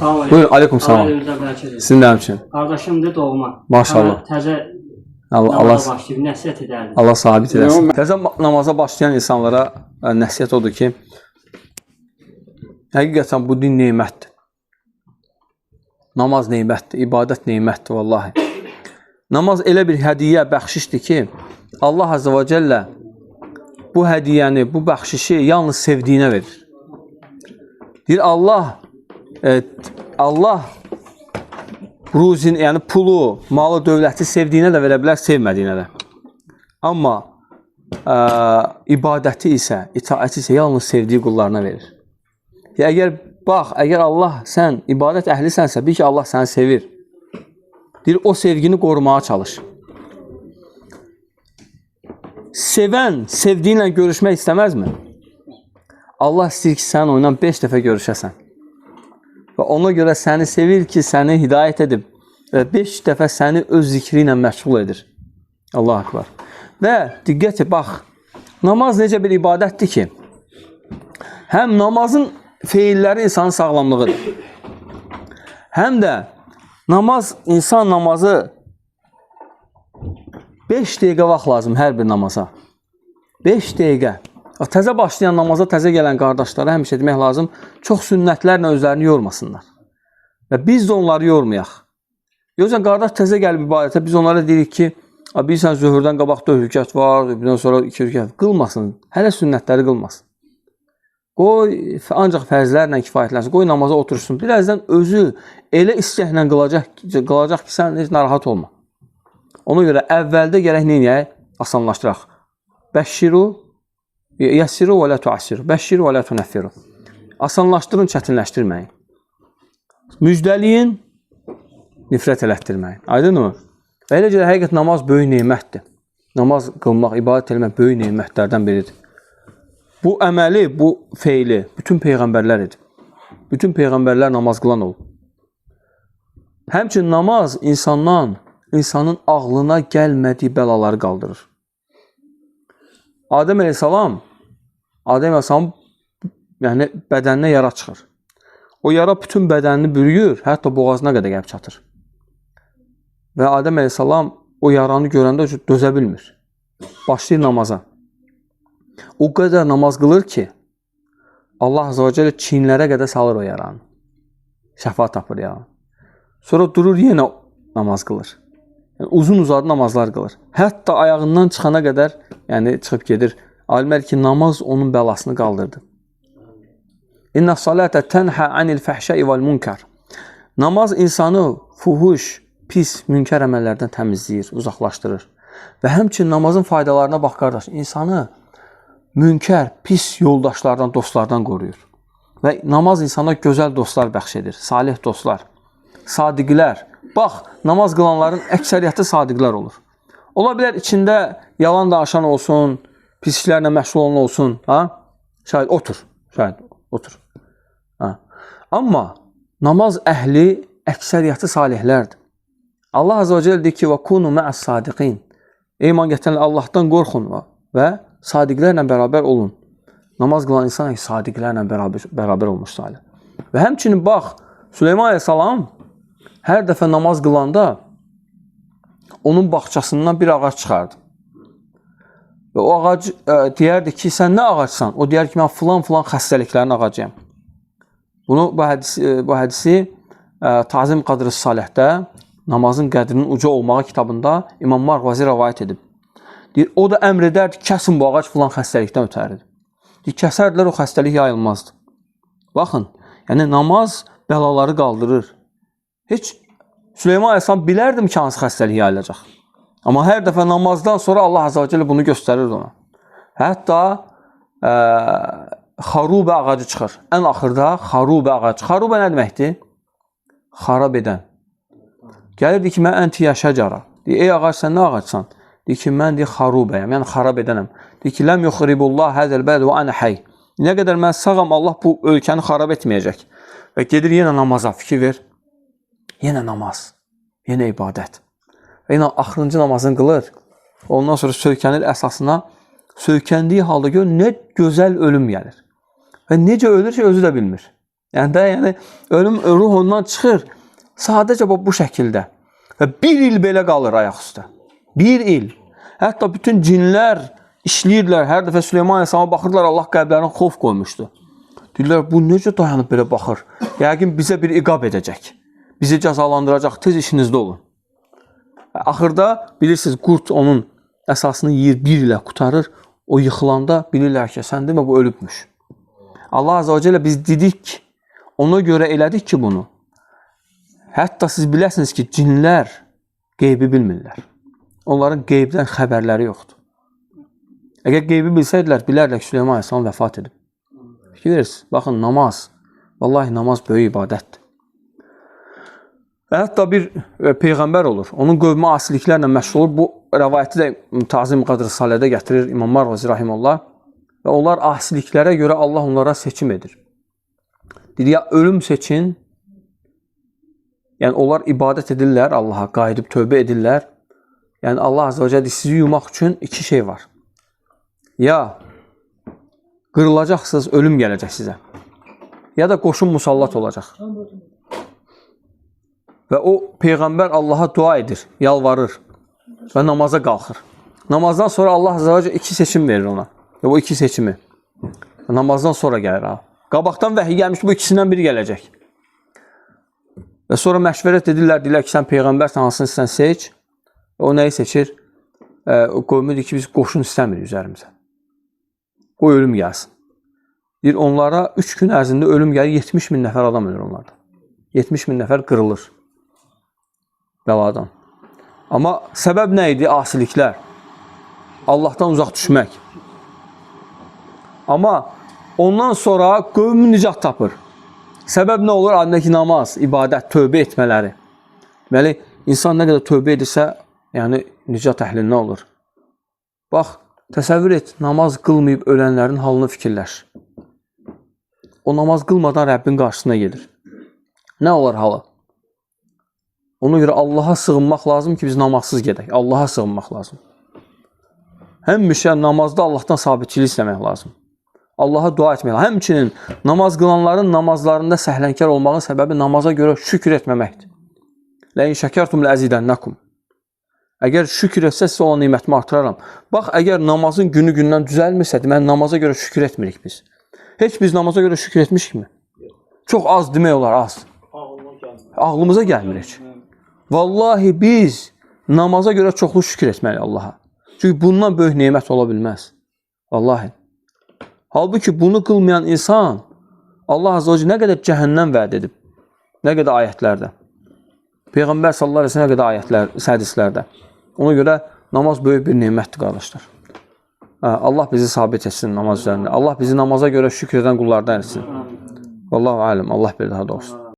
Salam Buyurun, aleyküm salam. aleyküm. Sizin de həmçinin. Qardaşımdır doğma. Maşallah. Təzə Allah namaza başlayıb, nəsiyyət edərdi. Allah sabit eləsin. Təzə namaza başlayan insanlara nəsiyyət odur ki, həqiqətən bu din neymətdir. Namaz neymətdir, ibadət neymətdir vallahi. Namaz elə bir hədiyyə, bəxşişdir ki, Allah Azze və Cəllə bu hədiyyəni, bu bəxşişi yalnız sevdiyinə verir. Deyir Allah ruzin, yəni pulu, malı, dövləti sevdiyinə də verə bilər, sevmədiyinə də. Amma ibadəti isə, itaəti isə yalnız sevdiyi qullarına verir. Əgər Allah, sən ibadət əhlisənsə, bil ki, Allah səni sevir. Deyir, o sevgini qorumağa çalış. Sevən, sevdiyinlə görüşmək istəməzmi? Allah istəyir ki, sən onunla 5 dəfə görüşəsən. Və ona görə səni sevir ki, səni hidayət edib və 5 dəfə səni öz zikri ilə məşğul edir. Allah akbar. Və diqqət et, bax, namaz necə bir ibadətdir ki, həm namazın feilləri insanın sağlamlığıdır. Həm də insan namazı 5 dəqiqə vaxt lazım hər bir namaza. 5 dəqiqə. Təzə başlayan namaza təzə gələn qardaşlara həmişə demək lazım, çox sünnətlərlə özlərini yormasınlar. Və biz də onları yormayaq. Yoxsa qardaş təzə gəlib ibadətə, biz onlara deyirik ki, bilirsən, zöhrdən qabaq 4 rükət var, birdən sonra 2 rükət. Qılmasın, hələ sünnətləri qılmasın. Qoy, ancaq fərzlərlə kifayətlənsin, qoy namaza otursun. Birazdan özü elə istəklə qılacaq ki, sən heç narahat olma. Ona görə əvvəldə gərək neyək? Asanlaşdıraq. Bəşşiru, yəssiru və lə tuassiru. Bəşşiru və lə tunəffiru. Asanlaşdırın, çətinləşdirməyin. Müjdəliyin, nifrət elətdirməyin. Aydın mı? Və elə görə həqiqət namaz böyük neymətdir. Namaz qılmaq, ibadət eləmək böyük neymətlərdən biridir. Bu əməli, bu feili bütün peyğəmbərlər edir. Bütün peyğəmbərlər namaz qılan olub. Həmçinin namaz insanın ağlına gəlmədiyi bəlaları qaldırır. Adəm əleyhissalam yəni bədəninə yara çıxır. O yara bütün bədənini bürüyür, hətta boğazına qədər gəlib çatır. Və Adəm əleyhissalam o yaranı görəndə dözə bilmir. Başlayır namaza. O qədər namaz qılır ki, Allah Azze və Cəllə çiyinlərə qədər salır o yaranı. Şəfa tapır yaranı. Sonra durur, yenə namaz qılır. Yəni, uzun-uzadı namazlar qılır. Hətta ayağından çıxana qədər, yəni çıxıb gedir. Alimlər ki, namaz onun bəlasını qaldırdı. İnnə salətə tənhə anil fəhşəi vəl münkər. Namaz insanı fuhuş, pis, münkər əməllərdən təmizləyir, uzaqlaşdırır. Və həmçinin namazın faydalarına bax, qardaş, insanı münkər, pis yoldaşlardan, dostlardan qoruyur. Və namaz insana gözəl dostlar bəxş edir, salih dostlar, sadiqlər. Bax, namaz qılanların əksəriyyəti sadiqlər olur. Ola bilər içində yalan danışan olsun, pis işlərlə məşğul olan olsun. Şahid, otur. Amma namaz əhli əksəriyyəti salihlərdir. Allah Azze və Cəllə deyir ki, وَكُونُ مَعَ الصَّادِقِينَ. İman gətirənlər Allahdan qorxun və sadiqlərlə bərabər olun. Namaz qılan insan sadiqlərlə bərabər olmuş salih. Və həmçinin bax, Süleyman əleyhissalam hər dəfə namaz qılanda onun bağçasından bir ağac çıxardı. Və o ağac deyərdi ki, sən nə ağacsan? O deyər ki, mən filan xəstəliklərin ağacıyam. Bu hədisi Tazim Qadr-ı Salihdə namazın qədrinin uca olmağı kitabında İmam Marvazi rəvayət edib. Deyir, o da əmr edərdi, kəsin bu ağac filan xəstəlikdən ötəridir. Deyir, kəsərdilər, o xəstəlik yayılmazdı. Baxın, yəni namaz bəlaları qaldırır. Heç Süleyman əleyhissalam bilərdim ki, hansı xəstəlik yayılacaq. Amma hər dəfə namazdan sonra Allah Azze və Cəllə bunu göstərir ona. Hətta xarubə ağacı çıxır. Ən axırda xarubə ağacı. Xarubə nə deməkdir? Xarab edən. Gəlir, deyir ki, mən əntiyə şəcəra. Deyir, ey ağac, sən nə ağacsan? Deyir ki, mən xarubəyəm, yəni xarab edənəm. Deyir ki, ləm yuxribullah həzəl bəd və ənə həy. Nə qədər mən sağam, Allah bu ölkəni xarab etməyəcək. Və gedir yenə namaza, fikir ver. Yenə namaz, yenə ibadət. Və yenə axırıncı namazını qılır. Ondan sonra söykənir əsasına. Söykəndiyi halda gör, nə gözəl ölüm gəlir. Və necə ölür ki, özü də bilmir. Yəni ölüm ruh ondan çıxır. Sadəcə bu şəkildə. Və 1 il belə qalır ayaq üstə. 1 il. Hətta bütün cinlər işləyirlər. Hər dəfə Süleyman Əleyhisselama baxırlar, Allah qəlblərinə xof qoymuşdu. Deyirlər, bu necə dayanıb belə baxır? Yəqin bizə bir iqab edəcək. Bizi cəzalandıracaq, tez işinizdə olun. Axırda bilirsiniz, qurd onun əsasını yiyir, 1 ilə qutarır. O yıxılanda bilirlər ki, sən demə, bu ölübmüş. Allah Azə və Cəllə biz dedik, ona görə elədik ki bunu. Hətta siz biləsiniz ki, cinlər qeybi bilmirlər. Onların qeybdən xəbərləri yoxdur. Əgər qeybi bilsəydilər, bilərlər ki, Süleyman Əleyhisselam vəfat edib. Fikir verirsiniz, baxın, namaz. Vallahi namaz böyük ibadətdir. Və hətta bir peyğəmbər olur. Onun qövmü asiliklərlə məşğul olur. Bu rəvayəti də Tazim Qadr Salədə gətirir İmam Marvazi Rahimullah. Və onlar asiliklərə görə Allah onlara seçim edir. Deyir, ya ölüm seçin, yəni onlar ibadət edirlər Allaha, qayıdıb tövbə edirlər. Yəni Allah Azə və Cəllə sizi yumaq üçün 2 şey var. Ya qırılacaqsınız, ölüm gələcək sizə. Ya da qoşun musallat olacaq. Və o Peyğəmbər Allaha dua edir, yalvarır və namaza qalxır. Namazdan sonra Allah Azə və Cəllə 2 seçim verir ona. Və o 2 seçimi namazdan sonra gəlir. Qabaqdan vəhiy gəlmiş, bu ikisindən biri gələcək. Və sonra məşvərət edirlər, deyirlər ki, sən Peyğəmbərsən, hansını sən seç. O nəyi seçir? O qövmüdür ki, biz qoşun istəmirik üzərimizə. Qoy ölüm gəlsin. Deyir, onlara 3 gün ərzində ölüm gəlir, 70 min nəfər adam ölür onlardan. 70 min nəfər qırılır bəladan. Amma səbəb nə idi? Asiliklər. Allahdan uzaq düşmək. Amma ondan sonra qövmü nicat tapır. Səbəb nə olur? Adındakı namaz, ibadət, tövbə etmələri. Deməli, insan nə qədər tövbə edirsə, yəni nicat əhlindən olur. Bax, təsəvvür et, namaz qılmayıb ölənlərin halını fikirləş. O namaz qılmadan Rəbbin qarşısına gedir. Nə olar halı? Ona görə Allaha sığınmaq lazım ki, biz namazsız gedək. Allaha sığınmaq lazım. Həmişə namazda Allahdan sabitçilik istəmək lazım. Allaha dua etmək lazım. Həmçinin namaz qılanların namazlarında səhlənkar olmağın səbəbi namaza görə şükür etməməkdir. Ləin şəkərtum ləzidənnakum. Əgər şükür etsə, sizə olan nimətimi artıraram. Bax, əgər namazın günü gündən düzəlmirsə, deməli, namaza görə şükür etmirik biz. Heç biz namaza görə şükür etmişikmi? Çox az demək olar, az. Ağlımıza gəlmir heç. Vallahi biz namaza görə çoxlu şükür etməliyik Allaha. Çünki bundan böyük nemət ola bilməz. Vallahi. Halbuki bunu qılmayan insan Allah Azə və Cəllə nə qədər cəhənnəm vəd edib. Nə qədər ayətlərdə. Peyğəmbər sallallahu əleyhi və səlləm nə qədər ayətlər, hədislərdə. Ona görə namaz böyük bir nemətdir, qardaşlar. Allah bizi sabit etsin namaz üzərində. Allah bizi namaza görə şükür edən qullardan etsin. Vallahu aləm. Allah bir daha doğrusu.